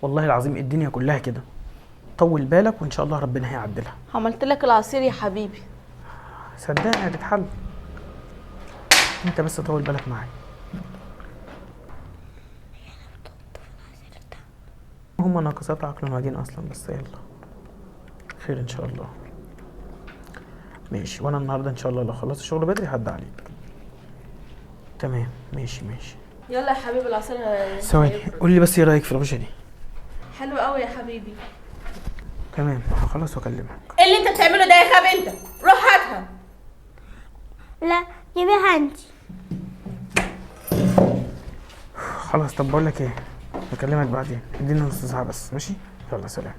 والله العظيم الدنيا كلها كده. طول بالك وان شاء الله ربنا هيعدلها. عملت لك العصير يا حبيبي. صدقني هتتحل، انت بس طول بالك معايا. هما ناقصات عقل وعجين اصلا، بس يلا خير ان شاء الله. ماشي، وانا النهارده ان شاء الله لو خلصت الشغل بدري هعدي عليك. تمام ماشي. يلا يا حبيبي العصير. ثواني، قول لي بس ايه رايك في الغشه دي؟ حلو قوي يا حبيبي. تمام هخلص واكلمك. ايه اللي انت بتعمله ده يا غبي؟ انت روح هاتها. لا جيبيها انت. خلاص، طب بقول لك ايه، بكلمك بعدين، اديني نص ساعه بس. ماشي، يلا سلام.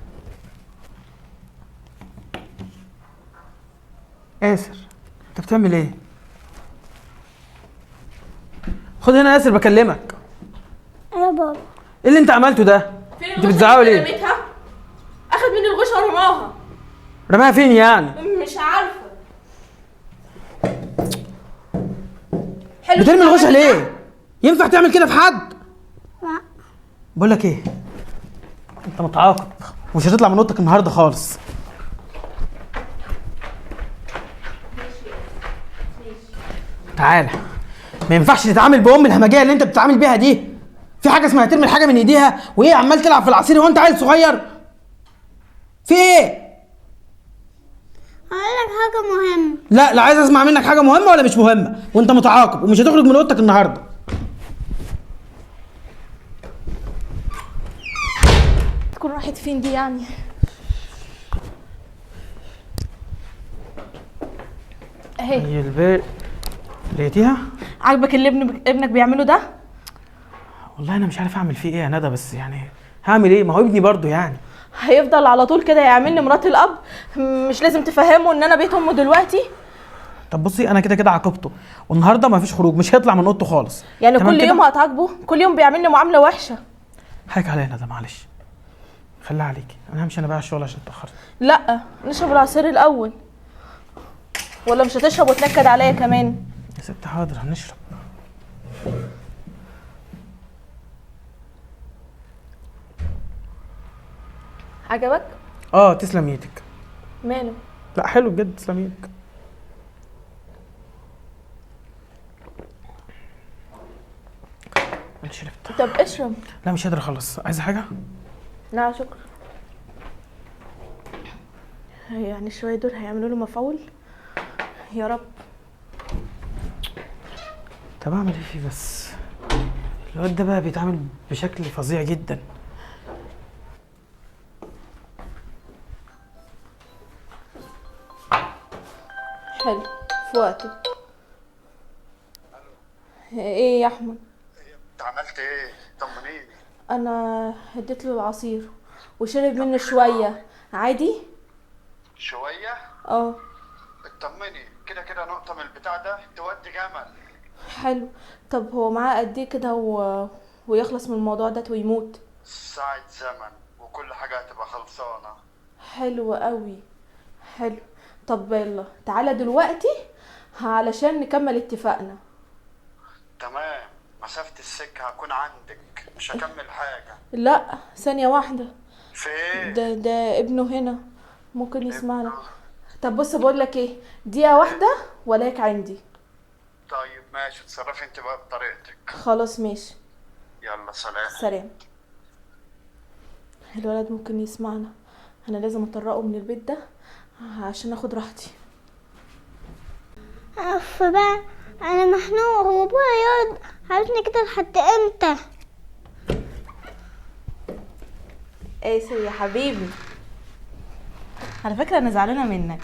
ياسر انت بتعمل ايه؟ خد هنا ياسر، بكلمك. يا بابا ايه اللي انت عملته ده؟ فين انت بتزعقوا ليه؟ رميتها؟ اخد مني الغشه ورماها. رماها فين يعني؟ مش عارفه. حلو بترمي الغشه ليه؟ ينفع تعمل كده في حد؟ لا. بقول لك ايه، انت متعاقب ومش هتطلع من اوضتك النهارده خالص. تعالى، ما ينفعش تتعامل بأم الهمجيه اللي انت بتتعامل بيها دي. في حاجه اسمها ترمي الحاجه من ايديها وهي عمال تلعب في العصير وانت عيل صغير؟ في ايه؟ هقول لك حاجة مهمة. لا عايز اسمع منك حاجه مهمه ولا مش مهمه، وانت متعاقب ومش هتخرج من اوضتك النهارده. تكون راحت فين دي يعني؟ اهي. هي البيت لقيتيها؟ عاجبك اللي ابنك بيعمله ده؟ والله انا مش عارف اعمل فيه ايه يا ندى، بس يعني هعمل ايه؟ ما هو ابني برضه يعني. هيفضل على طول كده يعملني مرات الاب؟ مش لازم تفهمه ان انا بيت امه دلوقتي؟ طب بصي، انا كده كده عاقبته، والنهارده ما فيش خروج، مش هيطلع من اوضته خالص. يعني تمام كل كده؟ يوم هتعاقبه؟ كل يوم بيعملني معامله وحشه. حقك عليا يا ندى، معلش، خليها عليكي، انا همشي انا بقى على الشغل عشان اتاخرت. لا، نشرب العصير الاول. ولا مش هتشرب وتنكد عليا كمان؟ يا ست حاضر هنشرب. عجبك؟ تسلم ايدك. ماله؟ لا حلو بجد، تسلم ايدك. انا شربت. طب اشرب. لا مش قادر اخلص، عايزه حاجه؟ لا شكرا. يعني شويه دول هيعملوا له مفعول؟ يا رب. طب اعمل ايه فيه بس؟ الواد ده بقى بيتعامل بشكل فظيع جدا. حلو، في وقته. ايه يا احمد؟ انت عملت ايه؟ طمنيني. انا اديت له العصير وشرب منه شويه. عادي؟ شويه؟ اه. اطمني، كده كده نقطه من البتاع ده تودي جمل. حلو. طب هو معاه قد ايه كده ويخلص من الموضوع ده ويموت؟ ساعة زمن وكل حاجه هتبقى خلصانه. حلو قوي. حلو. طب يلا تعالى دلوقتي علشان نكمل اتفاقنا. تمام، مسافه السكه هكون عندك، مش هكمل حاجه. لا ثانيه واحده. في ايه؟ ده ابنه هنا، ممكن يسمعنا. طب بص بقول لك ايه، دقيقه واحده ولاك عندي. طيب ماشي، اتصرفي انت بقى بطريقتك. خلاص ماشي. يلا سلام. سلام. الولد ممكن يسمعنا، انا لازم اطرقه من البيت ده عشان اخد راحتي. اف بقى، انا مخنوق وابويا يقعد عاوزني كده لحد امتى؟ اسر يا حبيبي، على فكره انا زعلانه منك.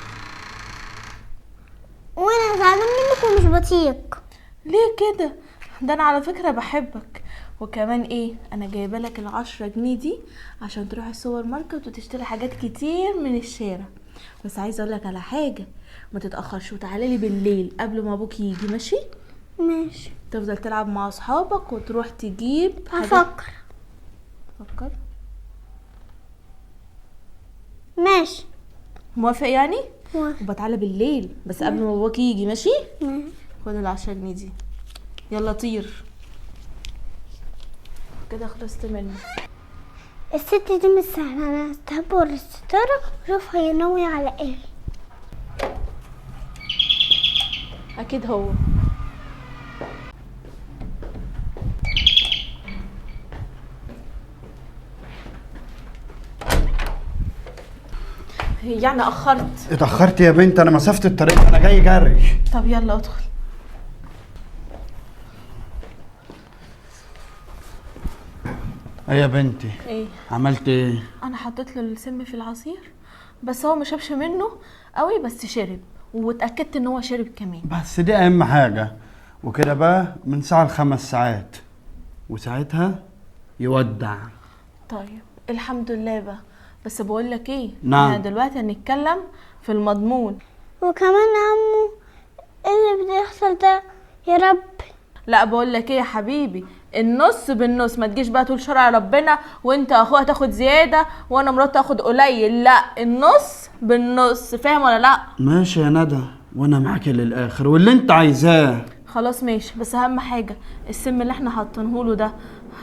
وانا زعلان منك ومش بطيق. ليه كده؟ ده انا على فكره بحبك. وكمان ايه، انا جايبه لك ال10 جنيه دي عشان تروح السوبر ماركت وتشتري حاجات كتير من الشارع. بس عايزه اقول لك على حاجه، ما تتاخرش وتعالى لي بالليل قبل ما ابوك يجي. ماشي؟ ماشي. تفضل تلعب مع اصحابك وتروح تجيب هفكر. فكر. ماشي. موافق يعني؟ موافق. وبتعالى بالليل بس قبل ما باباك يجي. ماشي؟ ماشي. خد ال10 جنيه دي، يلا طير كده. خلصت منه. الست دي مش سهلة، انا هستهبر الستارة واشوف هينوي على ايه. اكيد هو. يعني اخرت؟ اتأخرت يا بنت، انا مسافة الطريق، انا جاي جري. طب يلا ادخل. ايه يا بنتي؟ ايه؟ عملت ايه؟ انا حطيت له السم في العصير، بس هو ما شربش منه قوي، بس شرب، واتاكدت ان هو شرب كمان. بس دي اهم حاجة. وكده بقى من ساعة ل5 ساعات، وساعتها يودع. طيب الحمد لله بقى. بس بقول لك ايه، نعم. احنا دلوقتي هنتكلم في المضمون. وكمان عمو ايه اللي بيحصل ده يا رب؟ لا بقول لك ايه يا حبيبي، النص بالنص، ما تجيش بقى تقول شرع ربنا وانت اخوها تاخد زياده وانا مراتي تاخد قليل، لا النص بالنص، فاهم ولا لا؟ ماشي يا ندى، وانا معاكي للاخر واللي انت عايزاه. خلاص ماشي، بس اهم حاجه السم اللي احنا حاطينه له ده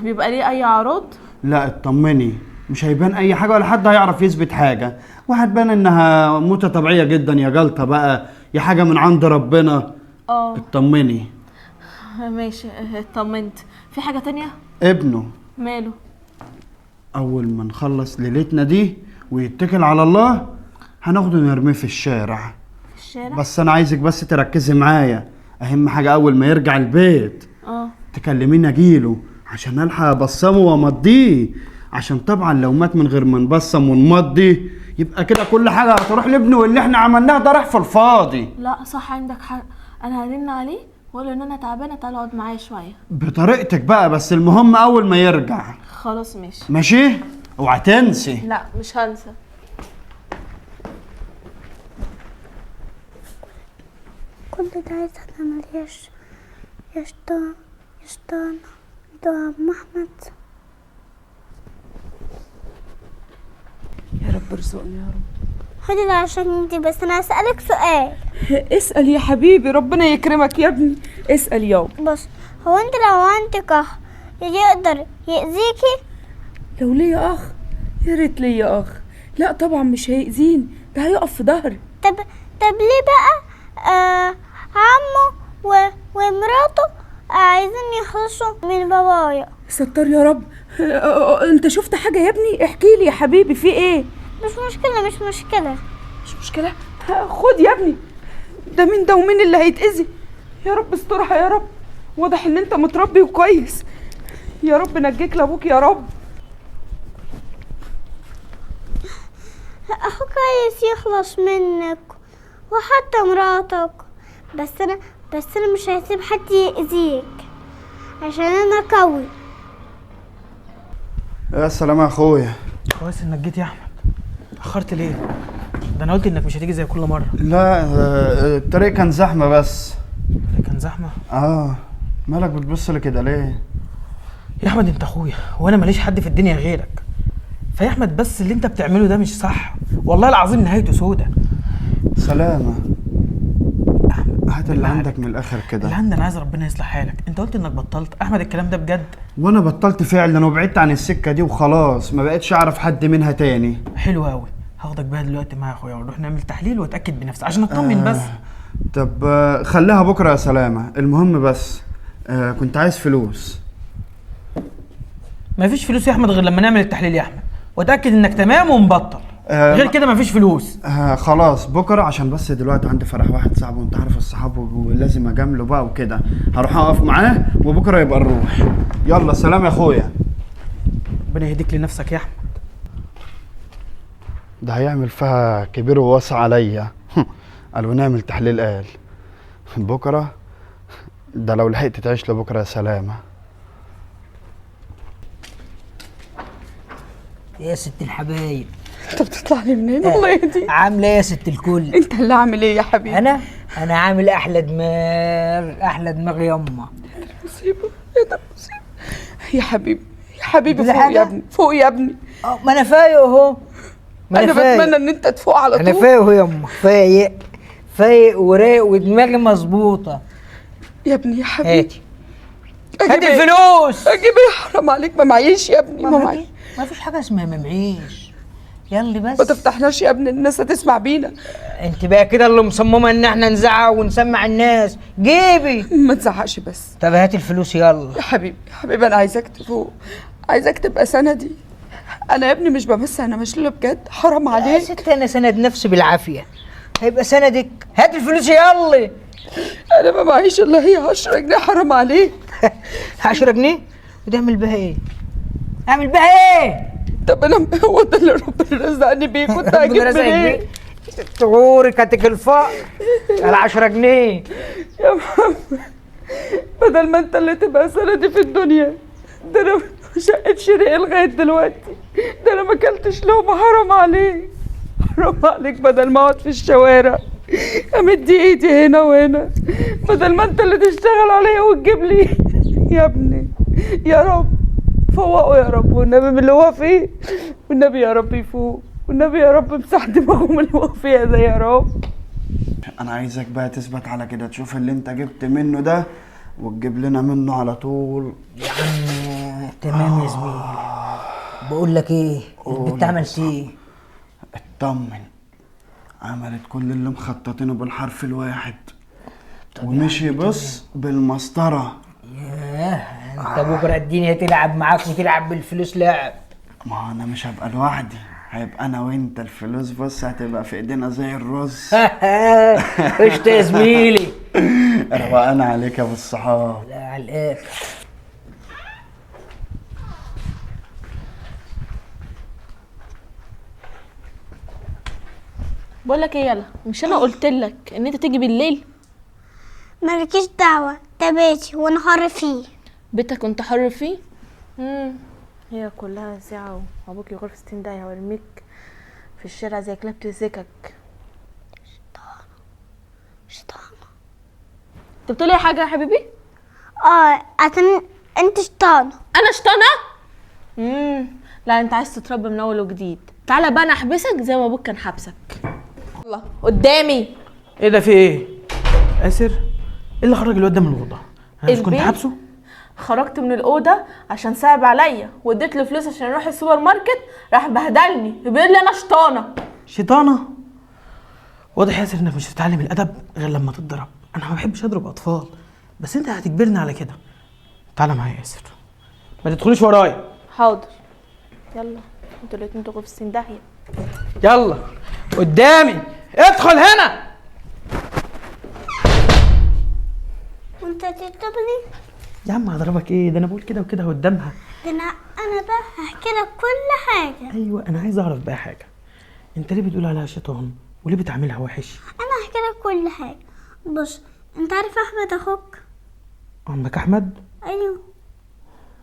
بيبقى ليه اي اعراض؟ لا اطمني، مش هيبان اي حاجه ولا حد هيعرف يثبت حاجه، وهتبان انها موتة طبيعيه جدا، يا جلطه بقى يا حاجه من عند ربنا. اطمني. ماشي اطمنت. في حاجه تانية؟ ابنه ماله؟ اول ما نخلص ليلتنا دي ويتكل على الله هناخده نرميه في الشارع. في الشارع؟ بس انا عايزك بس تركزي معايا، اهم حاجه اول ما يرجع البيت تكلميني اجيله عشان الحق ابصمه وامضيه، عشان طبعا لو مات من غير ما نبصم ونمضي يبقى كده كل حاجه هتروح لابنه، واللي احنا عملناه ده راح في الفاضي. لا صح، عندك حق. انا هرن عليه واقول ان انا تعبانه، تعالى اقعد معايا شويه. بطريقتك بقى، بس المهم اول ما يرجع. خلاص ماشي. ماشي؟ اوعى تنسي. لا مش هنسى. كل ده عايز انا ملياش يا شطان يا شطان ده عم احمد. يا رب ارزقني يا رب. خدي ده عشان انتي، بس انا هسألك سؤال. اسأل يا حبيبي، ربنا يكرمك يا ابني، اسأل يابا. بص، هو انت لو عندك اخ يقدر يأذيكي؟ لو ليا اخ؟ يا ريت ليا اخ. لا طبعا مش هيأذيني، ده هيقف في ظهري. طب ليه بقى عمه ومراته عايزين يخلصوا من بابايا؟ ستار يا رب. انت شفت حاجة يا ابني؟ احكي لي يا حبيبي، في ايه؟ مش مشكلة مش مشكلة مش مشكلة. خد يا ابني، ده مين ده ومين اللي هيتأذي؟ يا رب استرها يا رب، واضح ان انت متربي وكويس. يا رب نجيك لابوك يا رب. اخوك عايز يخلص منك وحتى مراتك، بس انا مش هسيب حد يأذيك عشان انا قوي. يا سلام يا اخويا. كويس انك جيت يا احمد. اخرت ليه؟ ده انا قلت انك مش هتيجي زي كل مره. لا الطريق كان زحمه بس. كان زحمه؟ مالك بتبص لي كده ليه؟ يا احمد انت اخويا وانا ماليش حد في الدنيا غيرك. فيا احمد بس اللي انت بتعمله ده مش صح، والله العظيم نهايته سودة. سلامة، هات اللي عندك من الاخر كده. اللي عندي انا عايز ربنا يصلح حالك. انت قلت انك بطلت احمد، الكلام ده بجد؟ وانا بطلت فعلا وبعدت عن السكه دي وخلاص، ما بقتش اعرف حد منها تاني. حلو قوي، هاخدك بقى دلوقتي معايا يا اخويا ونروح نعمل تحليل واتاكد بنفسي عشان اطمن بس. طب خليها بكره يا سلامة. المهم بس كنت عايز فلوس. مفيش فلوس يا احمد غير لما نعمل التحليل يا احمد واتاكد انك تمام ونبطل. غير كده مفيش فلوس. خلاص بكره، عشان بس دلوقتي عندي فرح واحد صاحبي وانت عارف الصحاب ولازم اجامله بقى وكده، هروح اقف معاه وبكره يبقى نروح. يلا سلام يا اخويا. ربنا يهديك لنفسك يا احمد. ده هيعمل فيها كبير وواسع عليا. قالوا نعمل تحليل، قال بكره. ده لو لحقت تعيش لبكره يا سلامة. يا ست الحبايب، انت بتطلع لي منين؟ الله يهديك. عامله ايه يا ست الكل؟ انت اللي عامل ايه يا حبيبي؟ انا عامل احلى دماغ، احلى دماغ يما. مصيبه، ايه ده مصيبه يا حبيبي، يا حبيبي. فوق حاجة؟ يا ابني، فوق يا ابني. ما انا فايق اهو. انا بتمنى ان انت تفوق على طول. انا فايق اهو يما، فايق ورايق ودماغي مظبوطه يا ابني يا حبيبي. هاتي الفلوس. اجيب ايه؟ حرام عليك، ما معيش يا ابني، ما معيش. ما فيش حاجه اسمها ما معيش. يلا بس ما تفتحناش يا ابني، الناس هتسمع بينا. انت بقى كده اللي مصممه ان احنا نزعق ونسمع الناس. جيبي. ما تزعقش بس. طب هات الفلوس يلا. يا حبيبي يا حبيبي، انا عايزاك تفوق، عايزاك تبقى سندي. انا يا ابني مش بمثل، انا مشلوله بجد، حرام يا عليك. ست انا سند نفسي بالعافيه، هيبقى سندك. هات الفلوس يلا. انا ما معيش الا هي 10 جنيه، حرام عليك. 10 جنيه وتعمل بها ايه؟ اعمل بها ايه؟ طب انا هو ده اللي ربنا رزقني بيه، كنت هجيب منين؟ تغورك هتكلفها على 10 جنيه. يا محمد، بدل ما انت اللي تبقى سندي في الدنيا، ده انا شقة شريق لغايه دلوقتي، ده انا ما اكلتش لقمه، حرام عليك حرام عليك. بدل ما اقعد في الشوارع امد ايدي هنا وهنا، بدل ما انت اللي تشتغل عليا وتجيب لي. يا ابني يا رب فوقوا يا رب، والنبي من اللي هو فيه، والنبي يا رب يفوق، والنبي يا رب امسح دماغهم اللي هو فيها ده يا رب. انا عايزك بقى تثبت على كده، تشوف اللي انت جبت منه ده وتجيب لنا منه على طول. يا عم تمام يا زميلي. بقول لك ايه، البت عملت ايه؟ اطمن، عملت كل اللي مخططينه بالحرف الواحد ومشي بص بالمسطره. ياه انت بكره الدنيا تلعب معاك وتلعب بالفلوس لعب. ما انا مش هبقى لوحدي، هيبقى انا وانت. الفلوس بص هتبقى في ايدينا زي الرز. قشطة يا زميلي. روقنا عليك يا ابو الصحاب. لا على الاخر. بقول لك ايه، يلا مش انا قلت لك ان انت تيجي بالليل؟ مالكيش دعوة، ده بيتي وانا حر فيه. بيتك كنت حر فيه؟ هي كلها ساعة وابوك يغور في 60 داهية ويرميك في الشارع زي كلاب تمسكك. شيطانة. انت بتقولي اي حاجة يا حبيبي؟ عشان انت شيطانة. انا شطانة؟ لا انت عايز تتربى من اول وجديد. تعالى بقى انا احبسك زي ما ابوك كان حبسك. الله قدامي. ايه ده، في ايه؟ اسر، ايه اللي خرج الواد ده من الاوضه؟ انا مش كنت البيت؟ حابسه؟ خرجت من الاوضه عشان صعب عليا واديت له فلوس عشان اروح السوبر ماركت، راح بهدلني بيقول لي انا شطانه. شيطانه؟ واضح يا ياسر انك مش هتتعلم الادب غير لما تتضرب. انا ما بحبش اضرب اطفال، بس انت هتجبرني على كده. تعالى معايا يا ياسر، ما تدخليش ورايا. حاضر. يلا انتوا الاتنين تغوا في 60 داهيه. يلا قدامي، ادخل هنا. وانت تضربني؟ يا عم هضربك ايه؟ ده انا بقول كده وكده قدامها. ده انا بقى هحكي لك كل حاجة. ايوه انا عايز اعرف بقى حاجه، انت ليه بتقول عليها شيطان وليه بتعملها وحش؟ انا هحكي لك كل حاجة. بص، انت عارف احمد اخوك؟ عمك احمد؟ ايوه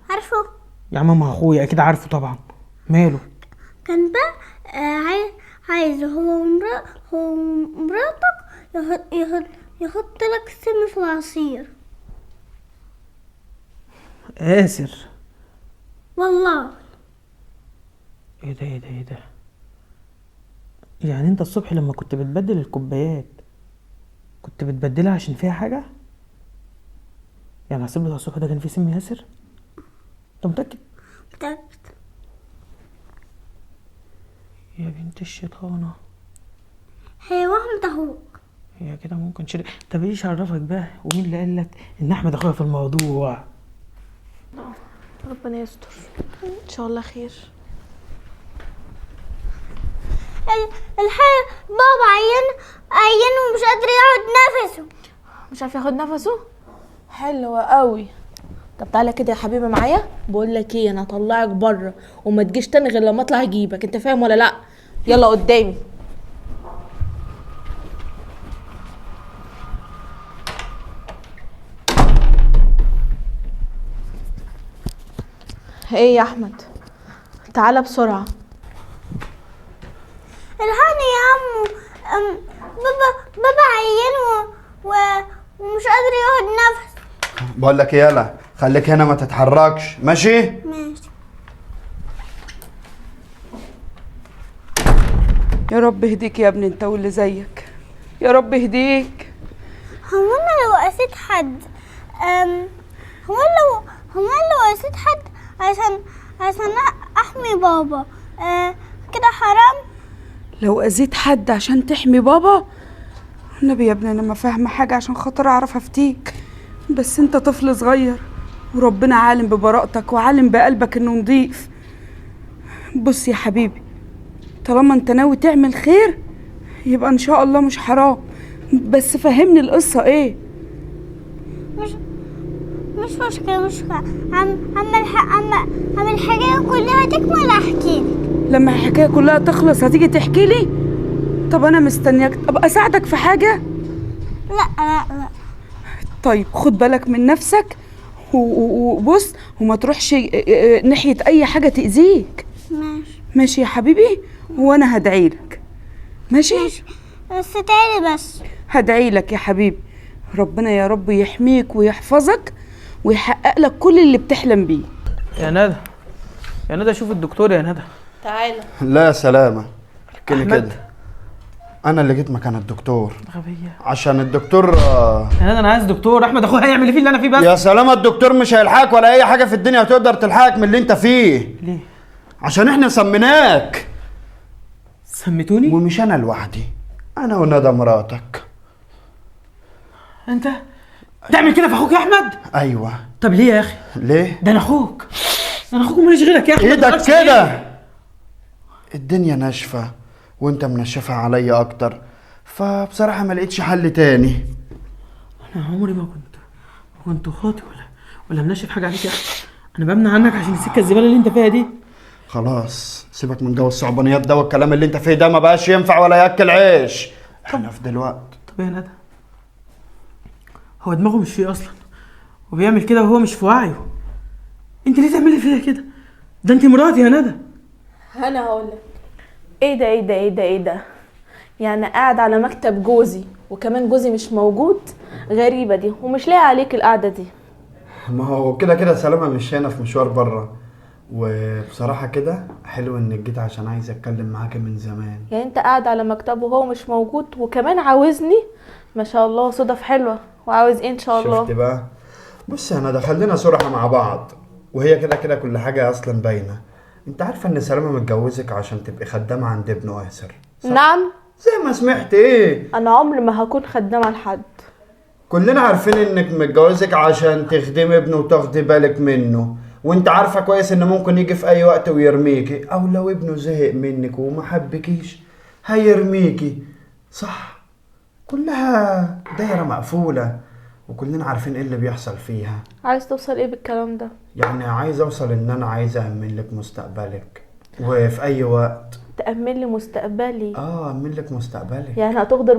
عارفه. يا عم ما اخويا اكيد عارفه طبعا، ماله؟ كان بقى عايز هو ومراتك يحط لك سم في العصير. آسر، والله. ايه ده ايه ده ايه ده؟ يعني انت الصبح لما كنت بتبدل الكوبايات كنت بتبدلها عشان فيها حاجة؟ يعني العصير بتاع الصبح ده كان فيه سم ياسر؟ انت متأكد؟ متأكد. يا بنت الشيطانة، هي واحمد اخوك. هي كده ممكن شريك. طب ايش عرفك بقى ومين اللي قالك ان احمد اخويا في الموضوع؟ ربنا يستر ان شاء الله خير. الحقيقة بابا عيان ومش قادر ياخد نفسه. مش عارف ياخد نفسه؟ حلوة قوي. طب تعالى كده يا حبيبي معايا. بقول لك ايه، انا هطلعك بره وما تجيش تاني غير لما اطلع اجيبك، انت فاهم ولا لا؟ يلا قدامي. ايه يا احمد، تعالى بسرعه. الحقني يا عمو. بابا عيان ومش قادر ياخد نفس. بقول لك ايه، يلا خليك هنا ما تتحركش، ماشي؟ ماشي. يا رب اهديك يا ابني انت واللي زيك، يا رب اهديك. هو انا لو قاسيت حد هو أنا لو قاسيت حد عشان احمي بابا. كده حرام؟ لو اذيت حد عشان تحمي بابا؟ النبي يا ابني انا ما فاهمه حاجه عشان خاطر اعرف افتيك، بس انت طفل صغير وربنا عالم ببراءتك وعالم بقلبك انه نضيف. بص يا حبيبي، طالما انت ناوي تعمل خير يبقى ان شاء الله مش حرام، بس فهمني القصه ايه. مش مشكلة. عم الحاجة كلها تكمل احكي لك. لما الحكايه كلها تخلص هتيجي تحكي لي؟ طب انا مستنياك، ابقى اساعدك في حاجه؟ لا. طيب خد بالك من نفسك وبص وما تروحش ناحيه اي حاجه تاذيك. ماشي يا حبيبي، وانا هدعي لك. ماشي بس تعالي بس. هدعي لك يا حبيبي، ربنا يا رب يحميك ويحفظك ويحقق لك كل اللي بتحلم بيه. يا ندى شوف الدكتور يا ندى. تعالى. لا يا سلامة، كده أحمد. كده انا اللي جيت مكان الدكتور غبية عشان الدكتور يا ندى. انا عايز دكتور. احمد اخويا هيعمل ايه في اللي انا فيه بس؟ يا سلامة الدكتور مش هيلحقك ولا اي حاجة في الدنيا هتقدر تلحقك من اللي انت فيه. ليه؟ عشان احنا سميناك. سميتوني؟ ومش انا لوحدي، انا وندى مراتك. انت تعمل كده في اخوك يا احمد؟ ايوه. طب ليه يا اخي؟ ليه؟ ده انا اخوك وماليش غيرك يا احمد. ايدك كده. الدنيا ناشفة وانت منشفها عليا اكتر، فبصراحة ما لقيتش حل تاني. انا عمري ما كنت خاطي ولا منشف حاجة عليك يا اخي. انا بمنع عنك عشان السكة الزبالة اللي انت فيها دي. خلاص سيبك من جو الصعبانيات ده، والكلام اللي انت فيه ده ما بقاش ينفع ولا ياكل عيش. احنا في دلوقتي. طب يا ندى، هو دماغه مش فيه اصلا وبيعمل كده وهو مش في وعيه. انت ليه تعملي فيها كده؟ ده انت مراتي يا ندى. انا هقولك ايه ده يعني قاعد على مكتب جوزي وكمان جوزي مش موجود؟ غريبة دي ومش لاقي عليك القعدة دي. ما هو كده سلامة مش هنا في مشوار بره، وبصراحة كده حلو انك جيت عشان عايز اتكلم معاك من زمان. يعني انت قاعد على مكتبه وهو مش موجود وكمان عاوزني؟ ما شاء الله صدف حلوة. وعاوز ايه ان شاء الله؟ شفت بقى؟ بص يا ندى خلينا صراحة مع بعض، وهي كده كل حاجة اصلا باينة. انت عارفة ان سلامة متجوزك عشان تبقي خدامة عند ابنه آسر؟ نعم. زي ما سمعت. ايه؟ انا عمري ما هكون خدامة لحد. كلنا عارفين انك متجوزك عشان تخدمي ابنه وتاخدي بالك منه، وانت عارفة كويس ان ممكن يجي في اي وقت ويرميكي، او لو ابنه زهق منك وما حبكيش هيرميكي. صح؟ كلها دايرة مقفولة وكلنا عارفين ايه اللي بيحصل فيها. عايز توصل ايه بالكلام ده؟ يعني عايز اوصل ان انا عايز أأمن لك مستقبلك، وفي اي وقت تأمن لي مستقبلي؟ أأمن لك مستقبلك. يعني هتغدر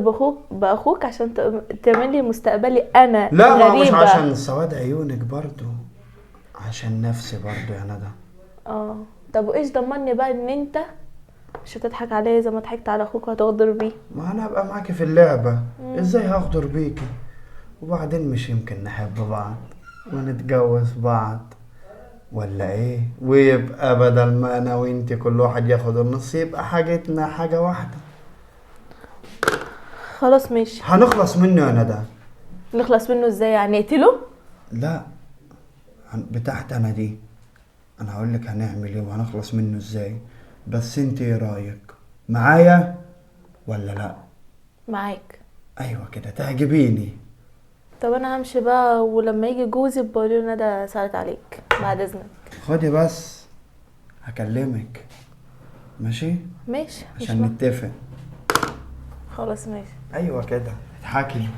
بأخوك عشان تأمن لي مستقبلي انا؟ لا ما غريبة. مش عشان سواد عيونك برضو، عشان نفسي برضو يا ندى. طب وايش ضمني بقى ان انت مش هتضحك عليا زي ما ضحكت على اخوك وهتغدر بيه؟ ما انا ابقى معاكي في اللعبة. ازاي هغدر بيكي؟ وبعدين مش يمكن نحب بعض ونتجوز بعض ولا ايه؟ ويبقى بدل ما انا وانتي كل واحد ياخد النص يبقى حاجتنا حاجة واحدة. خلاص ماشي. هنخلص منه يا ندى. نخلص منه ازاي؟ يعني نقتله؟ لا بتاعت انا دي، انا هقولك هنعمل ايه وهنخلص منه ازاي، بس انت ايه رايك؟ معايا ولا لا؟ معاك. ايوه كده تعجبيني. طب انا همشي بقى، ولما يجي جوزي بقولي ندى سألت عليك بعد اذنك. خدي بس هكلمك. ماشي عشان نتفق. خلاص ماشي. ايوه كده اضحكي.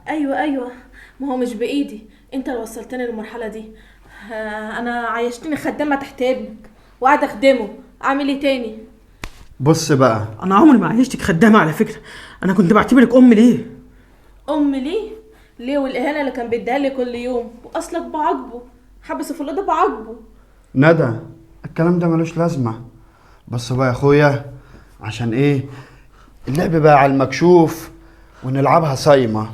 ايوه ما هو مش بايدي، انت اللي وصلتني للمرحله دي. انا عايشتني خدامه تحت ابنك وقاعده اخدمه، اعمل ايه تاني؟ بص بقى، انا عمري ما عايشتك خدامه على فكره. انا كنت بعتبرك ام. ليه ليه والاهانه اللي كان بيديها لي كل يوم، واصلك بعاقبه، حبسه في الاوضه بعاقبه. ندى الكلام ده ملوش لازمه. بص بقى يا اخويا، عشان ايه اللعب بقى على المكشوف ونلعبها صايمه.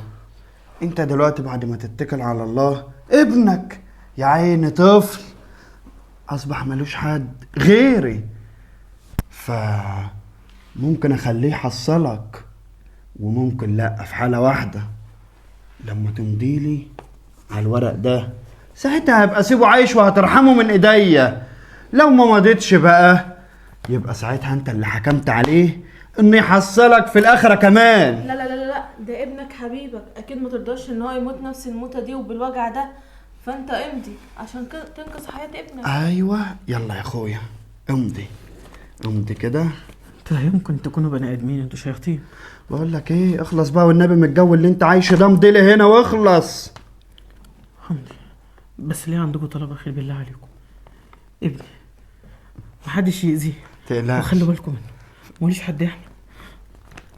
انت دلوقتي بعد ما تتكل على الله، ابنك يا عيني طفل اصبح ملوش حد غيري، فممكن اخليه يحصلك وممكن لا، في حالة واحدة، لما تمضيلي على الورق ده ساعتها هبقى اسيبه عايش وهترحمه من ايديا. لو ما مضيتش بقى يبقى ساعتها انت اللي حكمت عليه انه يحصلك في الاخره كمان. لا لا لا لا، ده ابنك حبيبك، اكيد ما ترضاش ان هو يموت نفس الموتة دي وبالوجع ده، فانت امضي عشان كده تنقذ حياة ابنك. ايوه يلا يا اخويا امضي، امضي كده. لا يمكن تكونوا بني ادمين، انتوا شياطين. بقول لك ايه، اخلص بقى والنبي من الجو اللي انت عايشه ده، امضي لي هنا واخلص. حمدي، بس ليه عندكم طلب خير بالله عليكم؟ ابني محدش يأذيه، تقلقش وخلوا بالكم منه، موليش حد يحمل.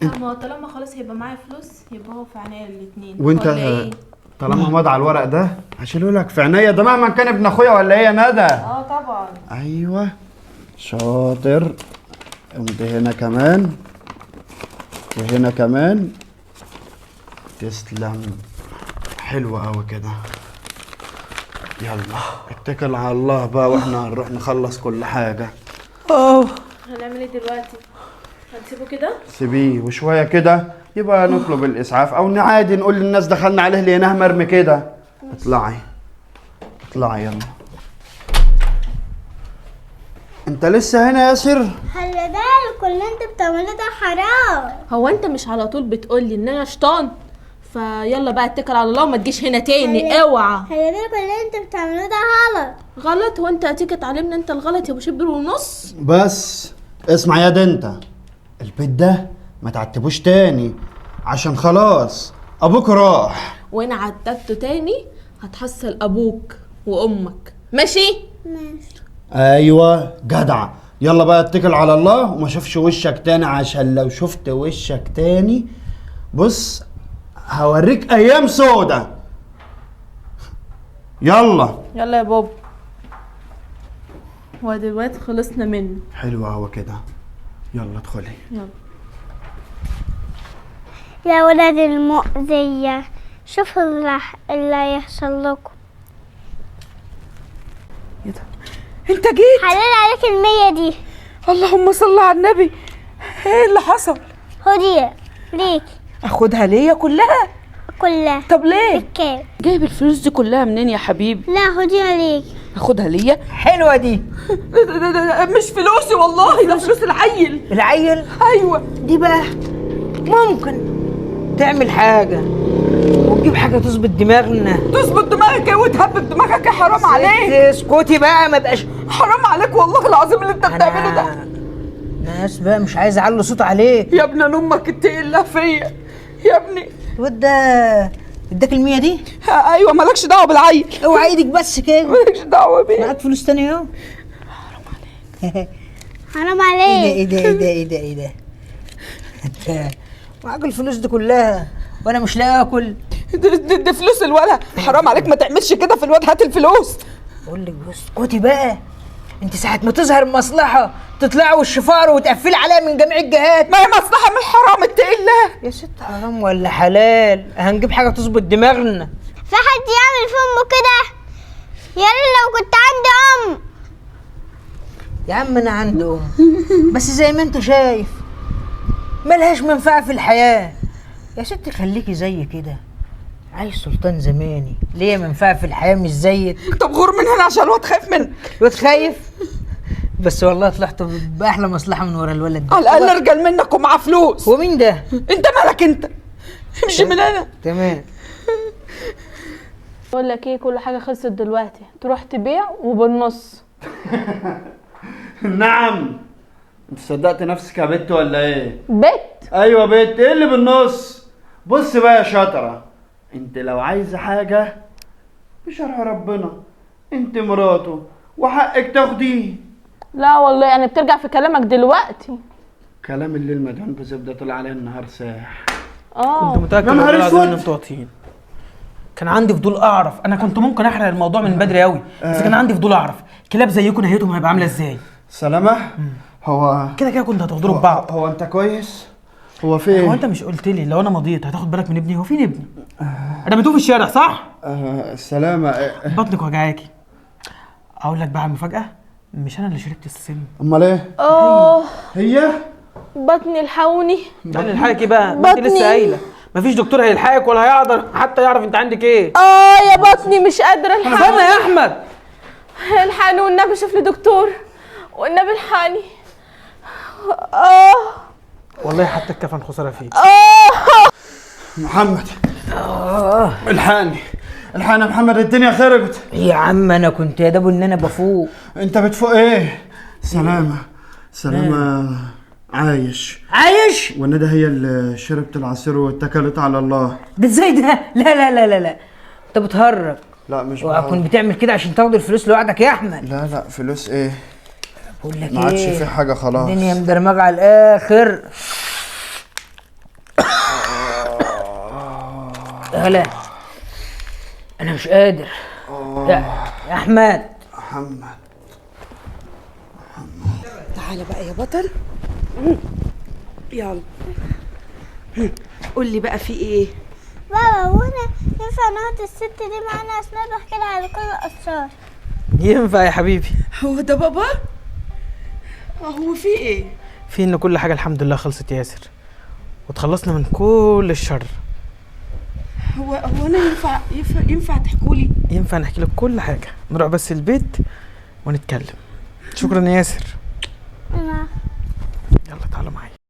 ما هو طالما خلاص هيبقى معايا فلوس يبقى هو في عينيا الاتنين. وانت ولا ايه؟ طالما مضى على الورق ده هشيله لك في عينيا، ده مهما كان ابن اخويا ولا ايه يا ندى؟ اه طبعا. ايوه شاطر. امضي هنا كمان وهنا كمان. تسلم، حلو قوي كده. يلا اتكل على الله بقى واحنا هنروح نخلص كل حاجه. هنعمل ايه دلوقتي؟ هنسيبه كده؟ سيبيه وشويه كده يبقى نطلب الاسعاف او عادي نقول للناس دخلنا عليه لقيناه مرمي كده. اطلعي اطلعي يلا. انت لسه هنا يا ياسر؟ خلي بالك اللي انت بتعمله ده حرام. هو انت مش على طول بتقولي ان انا شيطان؟ فيلا بقى اتكل على الله وما تجيش هنا تاني، اوعى. خلي بالك اللي انت بتعمله ده غلط. غلط؟ وانت هتيجي تعلمنا انت الغلط يا ابو شبر ونص؟ بس اسمع يا ده، انت البيت ده ما تعتبوش تاني عشان خلاص ابوك راح. وانا عتبته تاني هتحصل ابوك وامك، ماشي؟ ماشي. ايوه جدع. يلا بقى اتكل على الله وما شوفش وشك تاني، عشان لو شفت وشك تاني بص هوريك ايام سودا. يلا يلا يا بابا. ودلوقتي خلصنا منه. حلو اهو كده. يلا ادخلي. يلا يا ولاد المؤذية، شوفوا اللي هيحصل لكم. ايه ده؟ انت جيت؟ حلال عليك 100 دي. اللهم صل على النبي. ايه اللي حصل؟ خدي ليك اخدها ليا كلها؟ كلها. طب ليه؟ بالكام؟ جايب الفلوس دي كلها منين يا حبيبي؟ لا خديها ليك. اخدها ليا؟ حلوه دي. ده مش فلوسي والله، ده فلوس العيل. العيل ايوه. دي بقى ممكن تعمل حاجه وتجيب حاجه تظبط دماغنا. تظبط دماغك ايه وتهبب دماغك ايه؟ حرام عليك. اسكتي بقى، ما بقاش حرام عليك والله العظيم اللي انت بتعمله ده. ناس بقى مش عايز اعلي صوت عليك. يا ابن امك اتقي الله فيا يا ابني. الواد ده اداك 100 دي؟ ايوه مالكش دعوه بالعيل. اوعى ايدك بس كده. مالكش دعوه بيه. معاك فلوس تاني اهو. حرام ايه ده عليك. ايه ده ايه ده ايه ده ايه ده؟ انت معاك الفلوس دي كلها وانا مش لاقي اكل. دي فلوس الولد. حرام عليك ما تعملش كده في الواد. هات الفلوس. بقول لك بص اسكتي بقى، انت ساعة ما تظهر المصلحة تطلعي والشفار وتقفلي عليها من جميع الجهات. ما هي مصلحه من حرام اتقي الله. يا ست حرام ولا حلال، هنجيب حاجة تظبط دماغنا. في حد يعمل في امه كده؟ يا ريت لو كنت عندي ام. يا عم انا عندي ام، بس زي ما انت شايف ملهاش منفعة في الحياة. يا ست خليكي زي كده، عايز سلطان زماني ليه منفعة في الحياة مش زيك. طب غور من هنا عشان الواد خايف منك. الواد خايف؟ بس والله طلعت بأحلى مصلحة من ورا الولد ده. على الاقل ارجل منك ومعاه فلوس. هو مين ده؟ انت مالك انت؟ امشي من هنا. تمام. بقول لك ايه، كل حاجه خلصت دلوقتي، تروح تبيع وبالنص. نعم. انت صدقت نفسك يا بت ولا ايه؟ بيت؟ ايوه بت. ايه اللي بالنص؟ بص بقى يا شاطره، انت لو عايزه حاجه بشرع ربنا انت مراته وحقك تاخديه. لا والله يعني بترجع في كلامك دلوقتي. كلام الليل مدهون بزبده طلع عليه النهار ساح. اه كنت متأكد يا نهار والله اسود. ان انتوا واطيين. كان عندي فضول اعرف، انا كنت ممكن احرق الموضوع من بدري قوي، بس كان عندي فضول اعرف كلاب زيكم نهايتهم هيبقى عامله ازاي. سلامه. هو كده كده كنت هتغدروا ببعض. هو انت كويس؟ هو في ايه؟ هو انت مش قلت لي لو انا مضيت هتاخد بالك من ابني؟ هو فين ابني؟ رميتوه في الشارع صح؟ سلامه. بطنك وجعاكي. اقول لك بقى على المفاجاه، مش انا اللي شربت السم. امال ايه؟ اه هي بطني الحقوني. تعالي الحقي بقى، ما انت بطني. لسه قايله مفيش دكتور هيلحقك ولا هيقدر حتى يعرف انت عندك ايه. يا بطني مش قادره انا فاهمه يا احمد. الحقني والنبي، شوف لي دكتور والنبي الحقني. والله حتى الكفن خساره فيه. محمد الحقني الحقني يا محمد، الدنيا خربت. يا عم انا كنت يا دابو ان انا بفوق. انت بتفوق ايه؟ سلامة عايش. وندى هي اللي شربت العصير واتكلت على الله. ده ازاي ده؟ لا لا لا لا لا، انت بتهرج. لا مش وهكون بتعمل كده عشان تاخد الفلوس لوحدك يا احمد. لا فلوس ايه؟ بقول لك ما عادش ايه، في حاجة خلاص. الدنيا مدرمغه على الاخر. هلا انا مش قادر. يا احمد. تعالى بقى يا بطل. يلا قول لي بقى في ايه؟ بابا وانا ينفع نقعد الست دي معانا اثناء بحكي لها على كل الاسرار؟ ينفع يا حبيبي. هو ده بابا؟ هو في ايه؟ في ان كل حاجه الحمد لله خلصت يا ياسر، وتخلصنا من كل الشر. هو انا ينفع تحكولي؟ ينفع نحكي لك كل حاجه، نروح بس البيت ونتكلم. شكرا يا ياسر. يلا تعالوا معايا.